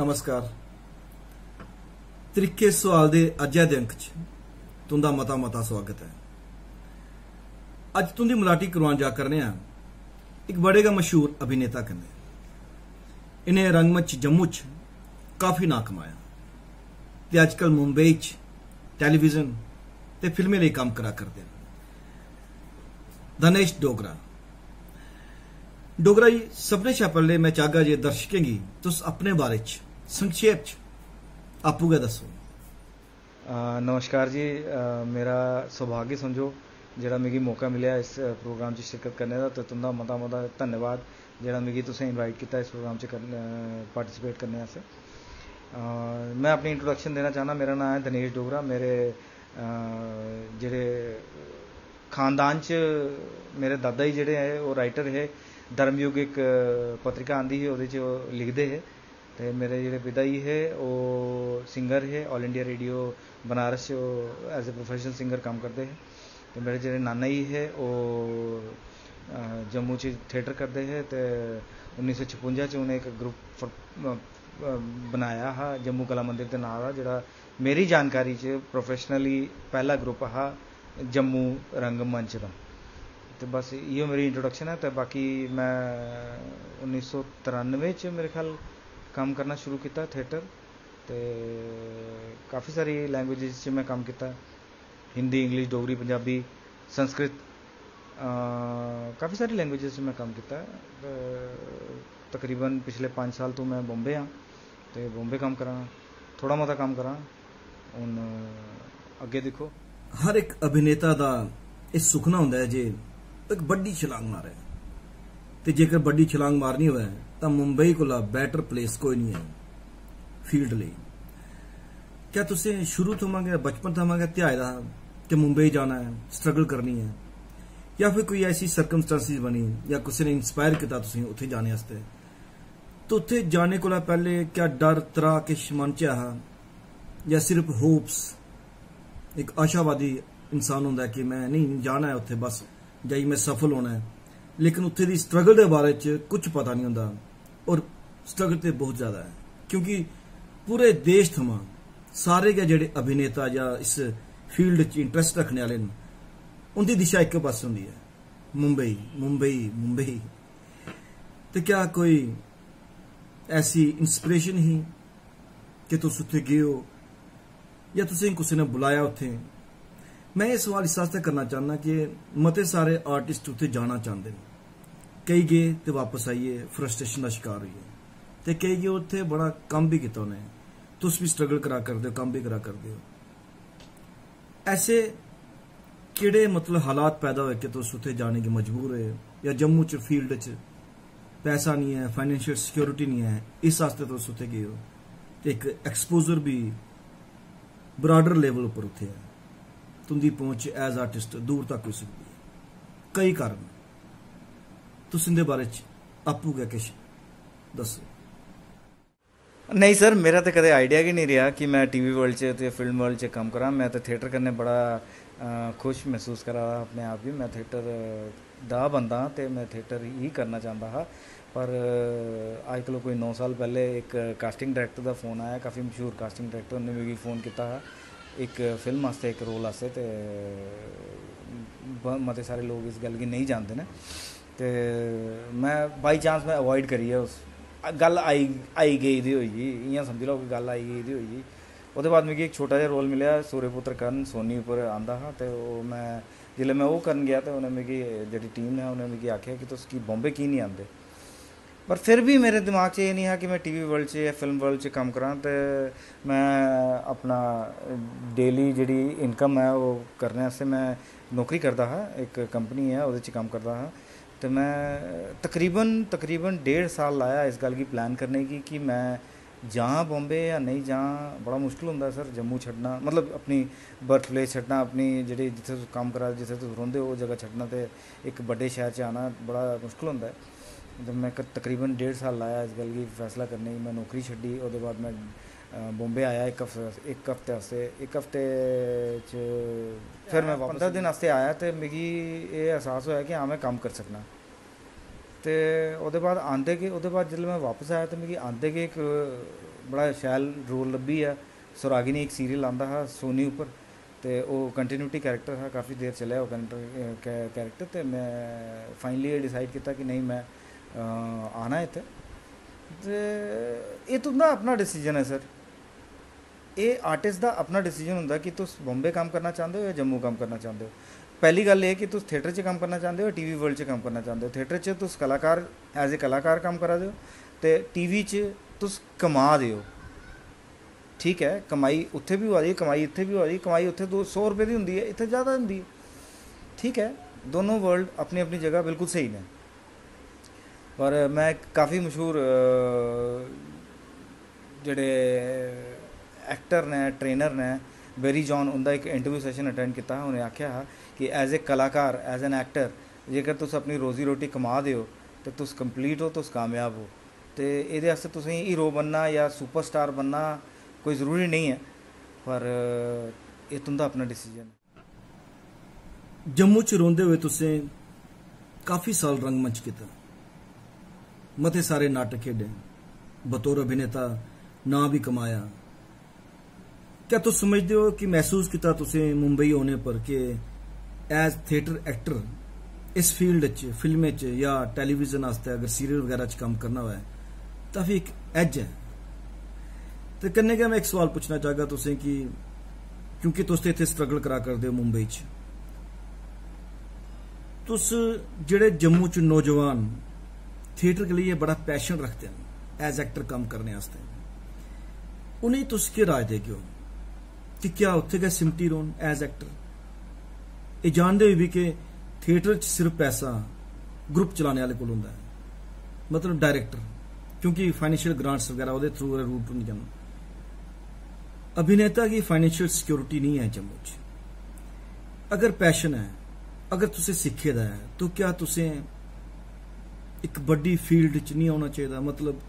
नमस्कार। तरीके सवाल के अज्जै दे अंक च तुंदा मता मता स्वागत है। अज तुंदी मुलाटी करवान जा करने एक बड़े गा मशहूर अभिनेता कन्नै। इन्हें रंगमंच जम्मू च काफी नां कमाया ते अजकल मुंबई च टैलीविजन ते फिल्में लिए काम करा करते हैं। धनेश डोगरा डोगरा जी, सबने शा पहले मैं चाहगा जे दर्शकें गी तुस अपने बारे च संक्षेप च आपू गै दसो। नमस्कार जी, मेरा सौभाग्य समझो जेड़ा मिगी मौका मिले इस प्रोग्राम च शिरकत करने का। तो तुंदा मता मता धन्यवाद जेड़ा मिगी तुसें इनवाइट किया इस प्रोग्राम च पार्टिसिपेट करने आस्तै। मैं अपनी इंट्रोडक्शन देना चाहना। मेरा नाम है धनेश डोगरा। मेरे जेड़े खानदान च मेरे दादा जी जेड़े है वो राइटर है। धर्मयुग एक पत्रिका आंदी ही ओहदे च लिखते है। तो मेरे जेड़े पिता जी है वो सिंगर है, All India Radio Banaras as a professional singer काम करते हैं। तो मेरे जेड़े नाना जी है वो जम्मू च थिएटर करते हैं। तो 1956 च उन्हें एक ग्रुप बनाया हा जम्मू कला मंदिर के नाम का, जोड़ा मेरी जानकारी च प्रोफेशनली पहला ग्रुप हा जम्मू रंगमंच का। तो बस इो मेरी इंट्रोडक्शन है। तो बाकी मैं 1993 च मेरे ख्याल काम करना शुरू किया थिएटर। तो काफ़ी सारी लैंग्वेजेस मैं काम किया, हिंदी, इंग्लिश, डोगरी, पंजाबी, संस्कृत, काफ़ी सारी लैंग्वेजेस मैं काम किया। तकरीबन पिछले 5 साल तो मैं बॉम्बे हाँ। तो बॉम्बे काम करा, थोड़ा मोटा काम करा। हुण अगे देखो, हर एक अभिनेता का यह सुखना होंदा है जे एक बड़ी छलांग मारे। तो जेकर बड़ी छलांग मारनी हो तो मुंबई को बैटर प्लेस कोई नहीं है फील्ड लिए। क्या तुसें शुरू तो मांगे बचपन तो मांगे ध्याए दा कि मुंबई जाना है, स्ट्रगल करनी है, या फिर कोई ऐसी सर्कमस्टांसिस बनी या किसी ने इंस्पायर किया तुसें उत्थे जाने वास्ते? तो उत्थे जाने को पहले क्या डर त्राह किश मन च हा, या सिर्फ होप्स? एक आशावादी इंसान होंदा है कि मैं नहीं जाना है उत्थे, बस जाई मैं सफल होना है। लेकिन उत्थे दी स्ट्रगल के बारे च कुछ पता नहीं होंदा। और स्ट्रगल तो बहुत ज्यादा है, क्योंकि पूरे देश थमां सारे गै जेड़े अभिनेता या इस फील्ड च इंटरस्ट रखने वाले न, उनकी दिशा एक पास होंदी है मुंबई मुंबई मुंबई। तो क्या कोई ऐसी इंस्पिरेशन ही कि तुस उत्थे गए हो या तुसें किसी ने बुलाया उत्थे? मैं ये सवाल इस वास्ते करना चाहना कि मते सारे आर्टिस्ट उत्थे जाना चाहते हैं। कई गए तो वापस आइए फ्रस्ट्रेशन का शिकार हुई, तो कई गए उत्थे बड़ा कम भी किया उन्हें। तुस भी स्ट्रगल करा करते हो, कम भी करा करते हो। ऐसे केड़े मतलब हालात पैदा हुए कि तुस उत्थे जाने की मजबूर हुए? या जम्मू च फील्ड च पैसा नहीं है, फाइनेंशियल सिक्योरिटी नहीं है, इस वास्ते तुस उत्थे गए हो? तो एक एक्सपोजर भी ब्रॉडर लेवल पर उत्थे है, तुंदी पहुंच एज आर्टिस्ट दूर तक हो सकती है। कई कारण तुस इंदे बारे च आपू गै किश दसो। नहीं सर, मेरा तो कदे आइडिया ही नहीं रहा कि मैं टीवी वर्ल्ड च ते फिल्म वर्ल्ड च काम करा। मैं तो थिएटर करने बड़ा खुश महसूस करा अपने आप ही। मैं थिएटर दा बंदा हाँ, तो मैं थिएटर ही करना चाहता हा। पर अजकल कोई 9 साल पहले एक कास्टिंग डायरैक्टर का फोन आया, काफ़ी मशहूर कास्टिंग डायरैक्टर, उन्हें मिगी फ़ोन किया एक फिल्म वास्ते, एक रोल वास्ते। तो मते सारे लोग इस गल गी नहीं जानते हैं। तो मैं बाई चांस मैं अवॉइड करिए उस गल आई गई दी होई, इ'यां समझी लो कि गल आई गई दी होई। उसके बाद मिगी एक छोटा जिहा रोल मिले सूर्यपुत्र कर्ण सोनी उपर आंदा हा। तो मैं जिसलै मैं वो करन गया तो उन्हें मिगी जेह्ड़ी टीम ने उन्हें मिगी आखेआ कि तुस बॉम्बे की नहीं आंदे। पर फिर भी मेरे दिमाग च ये नहीं है कि मैं टीवी वर्ल्ड च या फिल्म वर्ल्ड च कम्म करां। तो मैं अपना डेली जिहड़ी इनकम है वो करने आस्तै मैं नौकरी करता हा, एक कंपनी है उहदे च कम्म करता हा। तो मैं तकरीबन 1.5 साल लाया इस गल की प्लान करने की कि मैं जां बॉम्बे या नहीं जां। बड़ा मुश्किल होंदा सर जम्मू छड्डना, मतलब अपनी बर्थ प्लेस छड्डना, अपनी जिहड़ी जित्थे तुस कम्म करा जित्थे तुस रौंह्दे हो जगह छड्डना, ते एक बड्डे शहर च आना बड़ा मुश्किल होंदा है। जब मैं तकरीबन 1.5 साल लाया इस गल की फैसला करने की। मैं नौकरी छड्डी, उसके बाद मैं बॉम्बे आया एक हफ्ते आस्ते। एक हफ्ते च फिर मैं 15 दिन आस्ते आया तो मिगी ये एहसास होया कि हाँ मैं कम्म कर सकना। तो उसदे बाद आंदे गए, उसदे बाद जिसलै मैं वापस आया तो मिगी आंदे गए एक बड़ा शैल रोल लब्भी है। सुरागिनी एक सीरियल आंदा हा सोनी उपर, तो वो कंटिन्यूटी कैरेक्टर था, काफ़ी देर चलिया वो कैरेक्टर। तो मैं फाइनली डिसाइड किया कि नहीं मैं आना इत्थे। ते ये तुंदा अपना डिसीजन है सर, ये आर्टिस्ट का अपना डिसीजन होंदा कि तुस बॉम्बे काम करना चाहते हो या जम्मू काम करना चाहते हो। पहली गल ये कि तुस थिएटर च काम करना चाहते हो, टीवी वर्ल्ड च काम करना चाहते हो। थिएटर च तुस कलाकार एज ए कलाकार काम करा दे हो, तो टीवी च तुस कमा दे हो। ठीक है, कमाई उत्थे भी हो रही, कमाई इत्थे भी हो रही। कमाई उत्थे 200 रुपये की होंगी है, इत्थे ज़्यादा होंगी है। ठीक है, दोनों वर्ल्ड अपनी अपनी जगह बिल्कुल सही ने। पर मैं काफ़ी मशहूर जेडे एक्टर ने ट्रेनर ने बेरी जॉन, उनका एक इंटरव्यू सैशन अटेंड किया। उन्हें आख्या कि एज ए कलाकार एज एन एक्टर जेकर तुस अपनी रोजी रोटी कमा दे हो तो तुस कंप्लीट हो, तुस कामयाब हो। तो ये तुसें हीरो बनना या सुपरस्टार बनना कोई ज़रूरी नहीं है, पर ये तुंदा अपना डिसीजन है। जम्मू च रोंदे हुए तुसें काफ़ी साल रंगमंच किया, मते सारे नाटक खेडे, बतौर अभिनेता नां भी कमाया। क्या तुस समझते हो कि महसूस किया तुसें मुंबई होने पर कि एज थिएटर एक्टर इस फील्ड च फिल्में च या टेलीविजन आस्ते अगर सीरियल वगैरह च काम करना होए तो भी एक एज है। तो कन्नै गै मैं एक सवाल पूछना चाहगा तुसें कि क्योंकि तुस इत्थे स्ट्रगल करा करदे हो मुंबई च, तुस जेड़े जम्मू च नौजवान थिएटर के लिए बड़ा पैशन रखते हैं एज एक्टर काम करने आस्ते, उन्हें तुस केह् राय देगे हो कि क्या उत्थे गै सिमटी रौन एज एक्टर? ये जानते हुए भी कि थिएटर च सिर्फ पैसा ग्रुप चलाने वाले कोल होंदा है, मतलब डायरेक्टर, क्योंकि फाइनेंशियल ग्रांट्स वगैरह वो थ्रू रूट नहीं जाना। अभिनेता की फाइनेंशियल सिक्योरिटी नहीं है जम्मू च। अगर पैशन है, अगर तुसें सिक्खे दा है, तो क्या तुसें एक बड़ी फील्ड च नहीं होना चाहिए? मतलब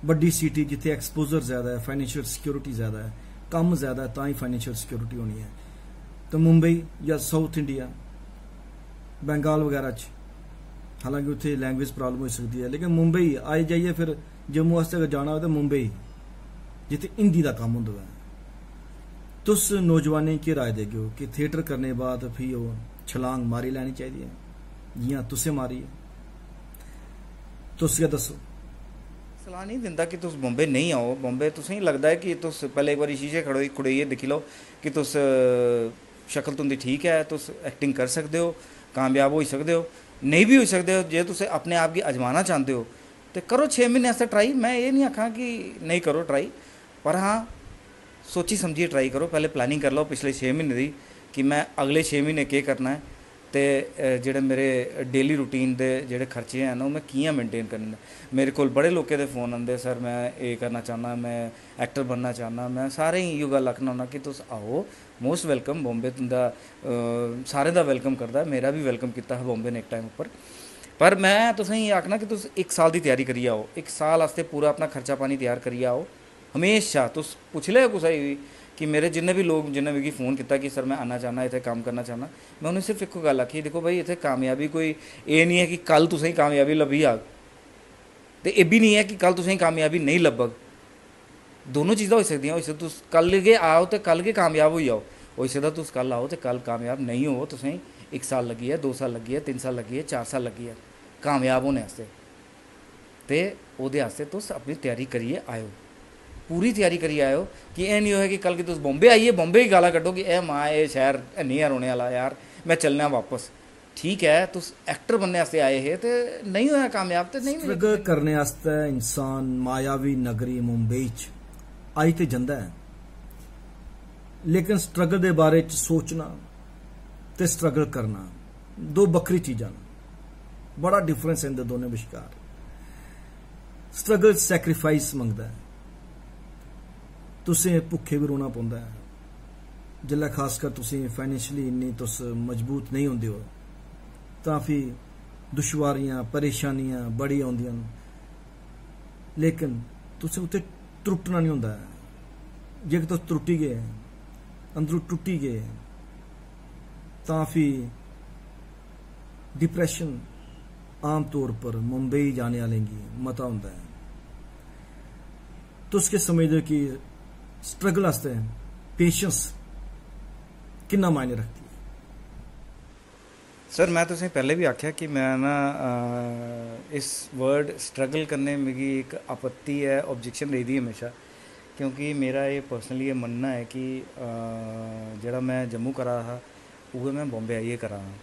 बड़ी सिटी जिथे एक्सपोजर ज्यादा है, फाइनेंशियल सिक्योरिटी ज्यादा है, कम ज्यादा है, तां ही फाइनेंशियल सिक्योरिटी होनी है। तो मुंबई या साउथ इंडिया बंगाल वगैरह च हालांकि उत्थे लैंग्वेज प्रॉब्लम हो सकती है, लेकिन मुंबई आई जाइए फिर जम्मू वास्ते अगर जाना हो तो मुंबई जिथे हिंदी का काम होंदा है। तुस नौजवानें की राय देगे हो कि थिएटर करने बाद भी वो छलांग मारी लैनी चाहिए है जियां तुसें मारी है? तुस क्या दसो? सलाह नहीं दिंदा कि तुस बॉम्बे नहीं आओ। बॉम्बे तुसें लगता है कि तुस पहले एक बार शीशे खड़ोइयै दिक्खी लो कि तुस शक्ल तुंदी ठीक है, तुस एक्टिंग कर सकते हो, कामयाब हो सकते हो। नहीं भी हो सकते हो, जे तुस अपने आप की आजमाना चाहते हो तो करो 6 महीने आस्ते ट्राई। मैं ये नहीं आखा कि नहीं करो ट्राई, पर हाँ सोची समझिए ट्राई करो। पहले प्लानिंग कर लो पिछले 6 महीने की कि मैं अगले 6 महीने केह् करना है, तो जेह्ड़े मेरे डेली रूटीन के जेह्ड़े खर्चे हैं वो मैं कि'यां मेनटेन करने। मेरे को बड़े लोगों के फ़ोन आते, सर मैं ये करना चाहना, मैं एक्टर बनना चाहना। मैं सारे इयो गल आखना होना कि तुस आओ, मोस्ट वेलकम। बॉम्बे तुंदा सारे दा वेलकम करदा, मेरा भी वेलकम किया है बॉम्बे ने एक टाइम उपर। पर मैं तुसें ये आखना कि तुस 1 साल की तैयारी करिए आओ, 1 साल आस्ते पूरा अपना खर्चा पानी तैयार करिए आओ। हमेशा तुस पुछ लिया कुसै भी कि मेरे जिन्ने भी लोग जिन्हें मिगी फ़ोन किया कि सर मैं आना चाहना, इत्थे काम करना चाहना, मैं उन्हें सिर्फ एक गल आखी, देखो भाई इत्थे कामयाबी कोई ये नहीं है कि कल तुसें कामयाबी लब्भी जाग, तो ये भी नहीं है कि कल तुसें कामयाबी नहीं लब्भग। दोनों चीज़ां हो सकदियां। हो सकदा तुस कल गै आओ तो कल गै कामयाब हो जाओ, हो सकदा तुस कल आओ तो कल कामयाब नहीं हो, तुसें 1 साल लग्गी है, 2 साल लग्गी है, 3 साल लग्गी है, 4 साल लग्गी है कामयाब होने आस्ते। ते ओहदे आस्ते तुस अपनी तैयारी करिए आयो, पूरी तैयारी करिए आयो। कि यह नहीं होए कि कल कि तुस बॉम्बे आइए बॉम्बे ही गाला कड्डो कि ए मां ये शहर नहीं है रोने वाला यार, मैं चलना वापस। ठीक है, तुस एक्टर बनने आस्ते आए हे तो नहीं होया कामयाब तो नहीं। स्ट्रगल करने आस्ते इंसान मायावी नगरी मुंबई च आई ते जंदा है, लेकिन स्ट्रगल दे बारे च सोचना ते स्ट्रगल करना दो बक्खरी चीज़ां, बड़ा डिफरेंस है इन दोनों विचकार। स्ट्रगल सैक्रीफाइस मंगदा है, तुसें भुखे भी रोना पौंदा है, जिल्लै खासकर तुसें फाइनेंशियली इन्नी तुस मजबूत नहीं होंदे हो तां फिर दुश्वारियां परेशानियां बड़ी आउंदियां, लेकिन तुसें उत्थे त्रुटना नहीं होंदा है। जे तुस त्रुटी गए, अंदरों टुटी गए, तां फिर डिप्रैशन आम तौर पर मुंबई जाने वाले की मता होंदा है। तुस के समझदे कि स्ट्रगल आस्ते पेशेंस कितना मायने रखती है? सर मैं तुसें पहले भी आख्या कि मैं ना इस वर्ड स्ट्रगल करने मिगी एक आपत्ति है, ऑब्जेक्शन रही दी हमेशा, क्योंकि मेरा ये पर्सनली ये मनना है कि जड़ा मैं जम्मू करा था उहे मैं बॉम्बे आइए करा हाँ।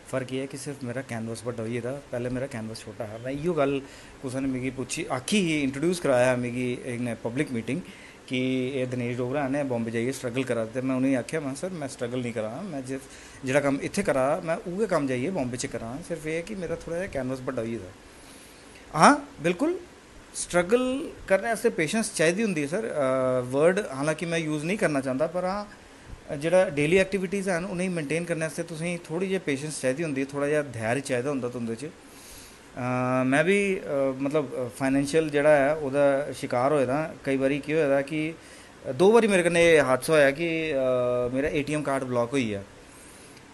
फ़र्क ये है कि सिर्फ मेरा कैनवस बड़ा होई था, पहले मेरा कैनवस छोटा है। मैं इो गल कुछ ने मिगी पूछी आखी ही इंट्रोड्यूस कराया मिगी एक पब्लिक मीटिंग कि ये दिनेश डोगरा ने बॉम्बे जाइए स्ट्रगल करा, तो मैं उन्हें आख्या मैं सर मैं स्ट्रगल नहीं करा, मैं जो काम इत्थे करा मैं उहे काम जाइए बॉम्बे च करा, सिर्फ ये है कि मेरा थोड़ा जहा कैनवस बड़ा होई था। हाँ बिल्कुल स्ट्रगल करने वास्ते पेशेंस चाहिए होंगी सर, वर्ड हालांकि मैं यूज़ नहीं करना चाहता, पर हाँ जो डेली एक्टिविटीज़ हैं उन्हें मेनटेन करने वास्ते तुसें थोड़ी जी पेशेंस चाहिए होंगी, थोड़ा जहा धैर्य चाहिए होंगे तुंदे च। मैं भी मतलब फाइनैंशियल जड़ा है उहदा शिकार होए दा, कई बारी की होया कि 2 बारी मेरे कन्नै हादसा होया कि मेरा ATM कार्ड ब्लॉक होई गया,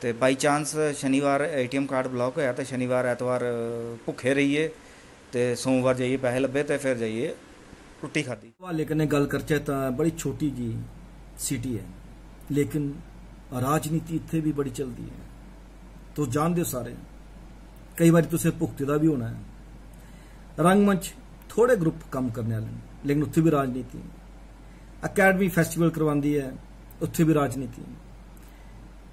तो बाई चांस शनिवार ATM कार्ड ब्लॉक होया, तो शनिवार ऐतवार भुखे रहिए, तो सोमवार जाइए पैसे लब्भे, तो फिर जाइए रुट्टी खाधी। हवाले कन्नै गल करचै तां बड़ी छोटी जी सिटी है, लेकिन राजनीति इत्थे भी बड़ी चलती है, तो जानते हो सारे। कई बार तुसें भुगते दा भी होना है। रंगमंच थोड़े ग्रुप कम करने वाले, लेकिन उत्थे भी राजनीति। अकैडमी फेस्टिवल करवाती है, उत्थे भी राजनीति।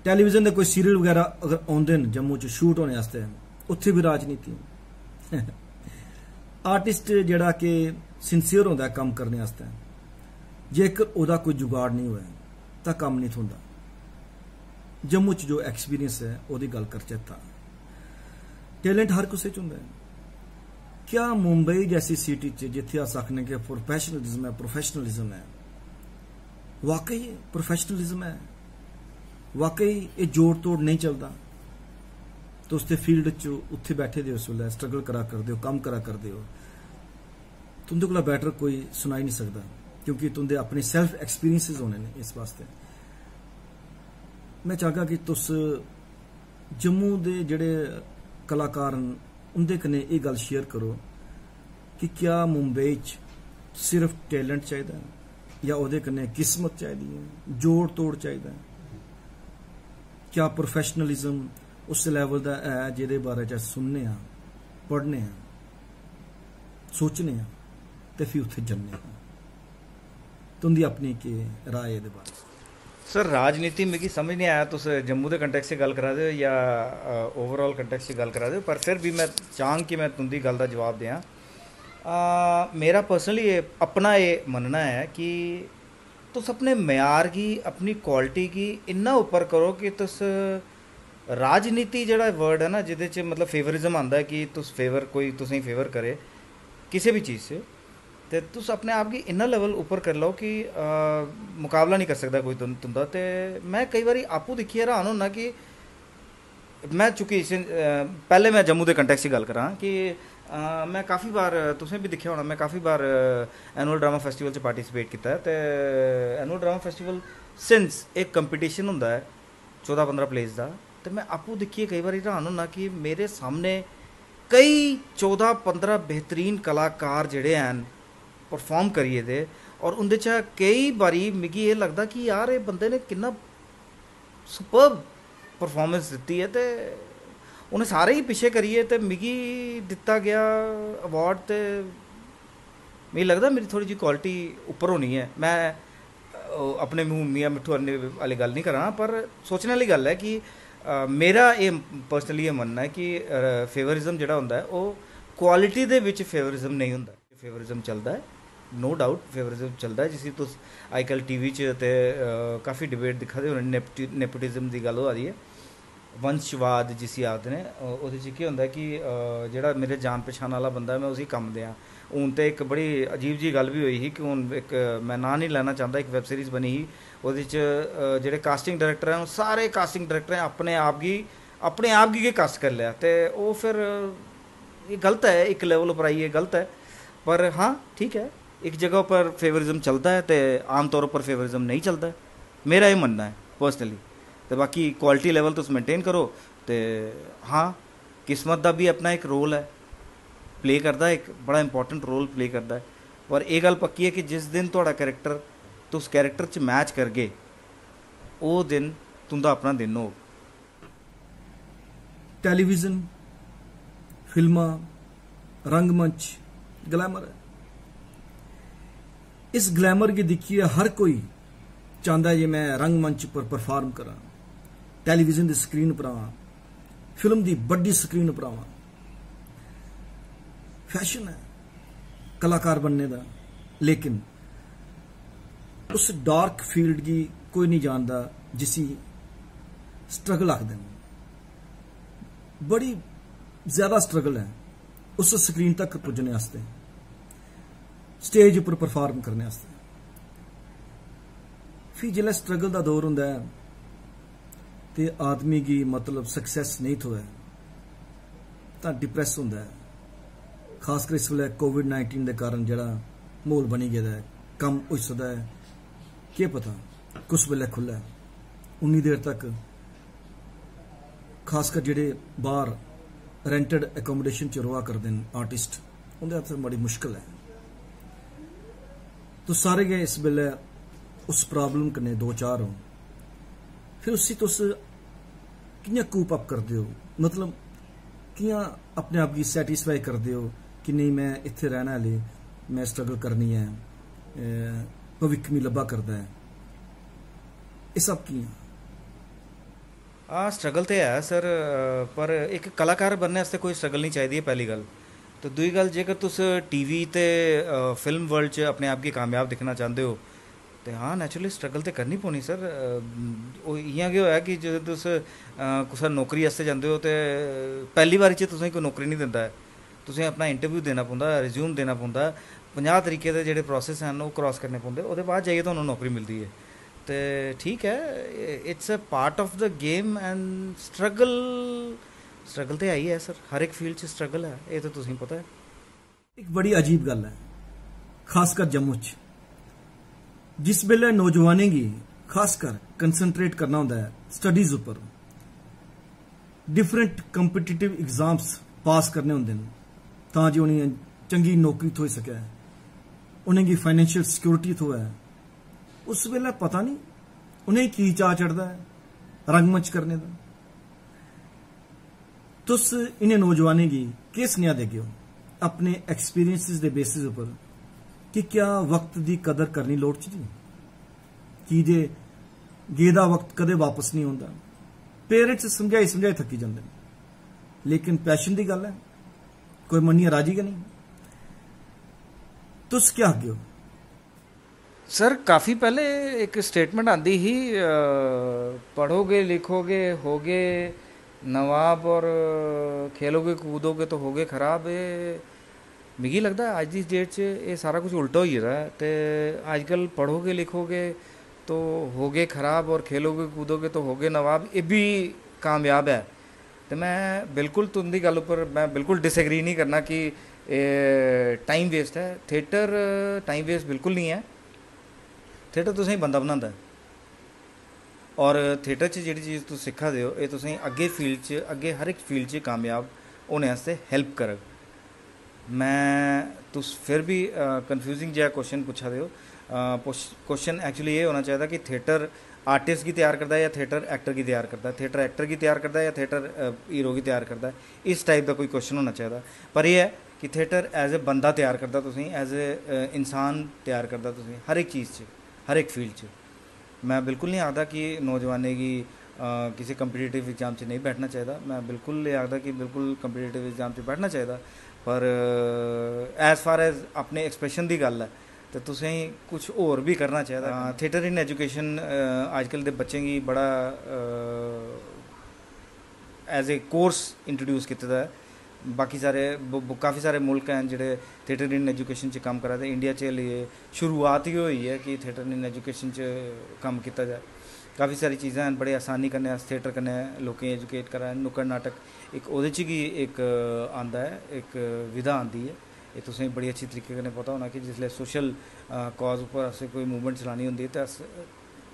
टैलीविजन के कोई सीरियल वगैरह अगर आउंदे न जम्मू च शूट होने वास्ते, उत्थे भी राजनीति। आर्टिस्ट जिहड़ा कि सिंसियर होंदा है काम करने वास्ते, जेकर उहदा कोई जुगाड़ नहीं होया तां काम नहीं थोंदा। जम्मू च जो एक्सपीरियंस है उहदी गल करचै तां टैलेंट हर किसी च होंदा है। क्या मुंबई जैसी सिटी च जिथे अस आखने के प्रोफेशनलिज्म है, प्रोफेशनलिज्म है, वाकई प्रोफेशनलिज्म है, वाकई ये जोड़ तोड़ नहीं चलता? तो उसके फील्ड च उत्थे बैठे दे उस वेले स्ट्रगल करा करदे हो, काम करा करदे हो, तुंदे कोला बैटर कोई सुनाई नहीं सकता, क्योंकि तुंदे अपने सेल्फ एक्सपीरियंसिस होने ने। इस वास्ते मैं चाहगा कि तुस जम्मू दे जेड़े कलाकार उनके कन्नै ये गल शेयर करो कि क्या मुंबई च सिर्फ टैलेंट चाहिए या उहदे कन्नै किस्मत चाहिए है, जोड़ तोड़ चाहिए? क्या प्रोफेशनलिज्म उस लैवल का है जिहदे बारे च सुनने हाँ, पढ़ने हाँ, सोचने हाँ, तो फिर उत्थे जन्ने हाँ? तुंदी अपनी के राय इहदे बारे? सर राजनीति मिगी समझ नहीं आया, तुस जम्मू के कंटैक्ट से गल करा दो या ओवरऑल कंटैक्ट से गल करा दो, पर फिर भी मैं चाहंग कि मैं तुंदी गल का जवाब दें। मेरा पर्सनली अपना ये मनना है कि तुस अपने म्यार की, अपनी क्वालिटी की इन्ना उपर करो कि तुस राजनीति जड़ा वर्ड है ना जिहदे च मतलब फेवरिज्म आंदा है कि तुस फेवर कोई तुसें फेवर करे किसी भी चीज़ से, तो तुस अपने आप की इन्ना लेवल उपर कर लो कि मुकाबला नहीं कर सकता कोई तुंदा। तो मैं कई बार आपू दिखिए हैरान होना कि मैं चूंकि पहले मैं जम्मू के कंटैक्ट से गल करा कि मैं काफ़ी बार तुसें भी दिखा होना, मैं काफ़ी बार एनुअल ड्रामा फैसटिवल च पार्टिसिपेट किया है। तो एनुअल ड्रामा फैसटिवल सिंस एक कंपीटिशन होंदा है 14-15 प्लेस का, तो मैं आपू दिखिए कई बार हैरान होना कि मेरे सामने कई 14-15 बेहतरीन कलाकार जिहड़े हैं परफॉर्म करिए थे, और उंदे चा कई बारी मिगी ये लगता कि यार ये बंदे ने कितना सुपर्ब परफॉर्मेंस दी है, तो उन्हें सारे ही पिछे करिए तो मिगी दिता गया अवार्ड। तो मिगी लगता मेरी थोड़ी जी क्वालिटी उपर होनी है। मैं अपने मुँह मियाँ मिट्ठू वाली गल नहीं करा, पर सोचने वाली गल है कि मेरा ये पर्सनली ये मनना है कि फेवरिज्म जिहड़ा होंदा है वो क्वालिटी दे विच फेवरिज्म नहीं होंदा। फेवरिज्म चलता है, नो डाउट फेवरिज्म चलता है, जिसी तुस अजकल TV च ते काफ़ी डिबेट दिखा दे होने, नेपोटिज्म की गल होआ दी है, वंशवाद जिसी आखदे ने। ओहदे च केह् होंदा है कि जेह्ड़ा मेरे जान पछान वाला बंदा है मैं उसी कम्म देआं। हून तो एक बड़ी अजीब जी गल भी हुई ही कि हून एक मैं नां नहीं लैना चाहता, एक वैब सीरीज़ बनी ही ओहदे च जेह्ड़े कास्टिंग डायरैक्टर हैं सारे कास्टिंग डायरैक्टरें अपने आप गी गै कास्ट कर लिया, तो वो फिर ये गलत है, एक लेवल पर आइए गलत है। पर हाँ ठीक है, एक जगह पर फेवरिज्म चलता है तो आम तौर पर फेवरिज्म नहीं चलता है, मेरा ये मनना है पर्सनली। तो बाकी क्वालिटी लेवल तुस मेनटेन करो, तो हाँ किस्मत का भी अपना एक रोल है, प्ले करता है, एक बड़ा इंपॉर्टेंट रोल प्ले करता है। पर यह गल पक्की है कि जिस दिन तुहाडा कैरेक्टर तुस कैरेक्टर च मैच कर गए वो दिन तुंदा अपना दिन हो। टेलीविज़न, फिल्मां, रंगमंच ग्लैमर है। इस ग्लैमर की दिखिए हर कोई चाहता है जे मैं रंगमंच पर परफॉर्म करा, टेलीविज़न की स्क्रीन पर आवां, फिल्म की बड़ी स्क्रीन पर आवां। फैशन है कलाकार बनने का, लेकिन उस डार्क फील्ड की कोई नहीं जानता जिसी स्ट्रगल आखदे ने। बड़ी ज्यादा स्ट्रगल है उस स्क्रीन तक पुजने वास्ते, स्टेज पर परफॉर्म करने वास्ते। फिर जिसलै स्ट्रगल का दौर होंदा है ते आदमी की मतलब सक्सैस नहीं थोए तो डिप्रैस होंदा है। खासकर इस वेले कोविड-19 के कारण जड़ा माहौल बनी गया है, कम हो सकता है, क्या पता कुछ वेले खुला है, उन्नी देर तक खासकर जेडे बाहर रेंटेड एकोमोडेशन च रोआ करते हैं आर्टिस्ट, उनके हाथ बड़ी मुश्किल है। तो सारे गए इस वेले उस प्रॉब्लम कन्नै दो चार हो, फिर उसी तुस कियां कूप अप करते हो, मतलब कियां अपने आप की सैटिस्फाई करते हो कि नहीं मैं इत्थे रहना है, मैं स्ट्रगल करनी है, भविक्ख मी लब्भा करता है, ये सब कियां? हाँ स्ट्रगल तो है सर, पर एक कलाकार बनने वास्ते कोई स्ट्रगल नहीं चाहिए पहली गल। तो दूई गल जेकर तुस टीवी ते फिल्म वर्ल्ड च अपने आप की कामयाब दिखना चाहते हो तो हाँ नैचुरली स्ट्रगल तो करनी पौनी सर। इ'यां गै होया कि जो तुस कुसै नौकरी आस्ते जांदे हो तो पहली बारी च तुसें कोई नौकरी नहीं दिंदा है, तुसें अपना इंटरव्यू देना पौंदा, रिज्यूम देना पौंदा, 50 तरीके दे जेह्ड़े प्रोसैस हैं वो क्रॉस करने पौंदे, ओह्दे बाद जाइयै तुहानूं नौकरी मिलदी है। तो ठीक है, it's a part of the game and struggle तो है ही है सर, हर एक फील्ड च स्ट्रगल है, ये तो तुसें पता है। एक बड़ी अजीब गल है खासकर जम्मू च, जिस वेले नौजवानें गी खासकर कंसनट्रेट करना होंदा है स्टडीज उपर, डिफरेंट कंपीटिटिव एग्जाम्स पास करने होंदे न तां जे उन्हें चंगी नौकरी थ्होई सकै, उन्हें फाइनेंशियल सिक्योरिटी थ्होए, उस वेले पता नहीं उन्हें की चाऽ चढ़दा है रंगमंच करने का। तुस इन्हें नौजवानें गी केह् सनेहा देगे हो अपने एक्सपीरियंसिस दे बेसिस उपर कि क्या वक्त की कदर करनी लोड़चदी, कि जे गेदा वक्त कदे वापस नहीं आता। पेरेंट्स समझाई समझाई थकी जाते हैं, लेकिन पैशन की गल है कोई मन्निया राजी गै नहीं। तुस क्या आखदे हो? सर काफ़ी पहले एक स्टेटमेंट आती ही, पढ़ोगे लिखोगे होगे नवाब और खेलोगे कूदोगे तो होगे खराब। ये मिगी लगता है अज की डेट च ये सारा कुछ उल्टा हो गेदा है। तो अजकल पढ़ोगे लिखोगे तो होगे खराब और खेलोगे कूदोगे तो होगे नवाब, ये भी कामयाब है। तो मैं बिल्कुल तुंदी गल उपर मैं बिल्कुल डिसएग्री नहीं करना कि टाइम वेस्ट है। थिएटर टाइम वेस्ट बिल्कुल नहीं है, थिएटर तुसें बंदा बनांदा है, और थिएटर च जिहड़ी चीज़ तुस सिक्खा दे हो ये तुसें अग्गे फील्ड च अग्गे हर एक फील्ड च कामयाब होने आस्ते हेल्प करग। मैं तुस फिर भी कन्फ्यूजिंग जिहा क्वेश्चन पुच्छा दे हो। क्वेश्चन एक्चुअली ये होना चाहिए कि थिएटर आर्टिस्ट की तैयार करता है या थिएटर एक्टर की तैयार करता है, थिएटर एक्टर की तैयार करता है या थिएटर हीरो की तैयार करता है, इस टाइप का कोई क्वेश्चन होना चाहिए। पर यह है कि थिएटर एज ए बंदा तैयार करता तुसीं, एज ए इंसान तैयार करता तुसीं हर एक चीज़ च हर एक फील्ड च। मैं बिल्कुल नहीं आखदा कि नौजवानें गी किसी कंपीटिटिव एग्जाम च नहीं बैठना चाहिए, मैं बिल्कुल नहीं आखदा कि बिल्कुल कंपीटिटिव एग्जाम च बैठना चाहिए। पर एज फार एज अपने एक्सप्रैशन की गल है तो तुसें कुछ होर भी करना चाहिए। थिएटर इन एजुकेशन अजकल दे बच्चें गी बड़ा एज ए कोर्स इंट्रोड्यूस कीते दा है। बाकी सारे काफ़ी सारे मुल्क हैं जेह्ड़े थिएटर इन एजुकेशन च कम्म करा दे। इंडिया च हल्ले शुरुआत ही होई है कि थिएटर इन एजुकेशन च कम्म कीता जाए। काफ़ी सारी चीज़ां हैं, बड़े आसानी कन्नै अस थिएटर कन्नै लोकें एजुकेट करा दे। नुक्कड़ नाटक एक ओह्दे च गी एक आंदा है, एक विधा आंदी है, ये तुसें बड़ी अच्छी तरीके कन्नै पता होना कि जिसलै सोशल कॉज उप्पर असें कोई मूवमेंट चलानी होंदी है तो अस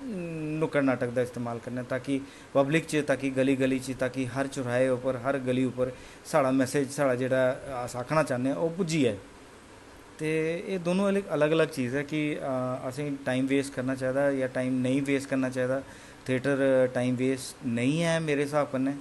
नुक्कड़ नाटक का इस्तेमाल करने ताकि पब्लिक च, ताकि गली गली च, ताकि हर चौराहे उपर हर गली उपर साढ़ा मैसेज, साढ़ा जेह्ड़ा अस आखना चाहते हैं वो पुज्जी जाए। तो ये दोनों अलग अलग चीज़ है कि असें टाइम वेस्ट करना चाहिए या टाइम नहीं वेस्ट करना चाहिए। थिएटर टाइम वेस्ट नहीं है मेरे हिसाब कन्नै।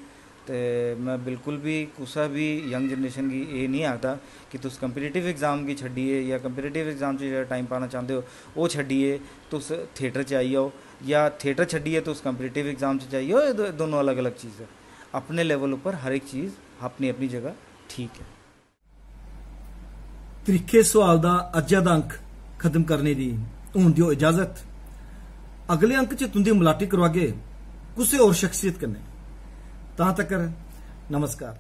तो मैं बिल्कुल भी कुसा भी यंग जनरेशन की ये नहीं आखदा कि तुस कंपीटिटिव एग्ज़ाम की छड्डिए या कंपीटिटिव एग्ज़ाम च टाइम पाना चाहते हो वो छड्डिए तुस थिएटर च आई जाओ, या थिएटर छड्डिए तुस कंपीटिटिव एग्ज़ाम च आई जाओ। ये दोनों अलग अलग चीज़ है। अपने लेवल पर हर एक चीज़ अपनी अपनी जगह ठीक है। त्रिखे सवाल का अज्जा दा अंक खत्म करने की हूं दियो इजाजत। अगले अंक च तुंदी मुलाटी करवागे कुछ और शख्सियत कन्नै। ता तक नमस्कार।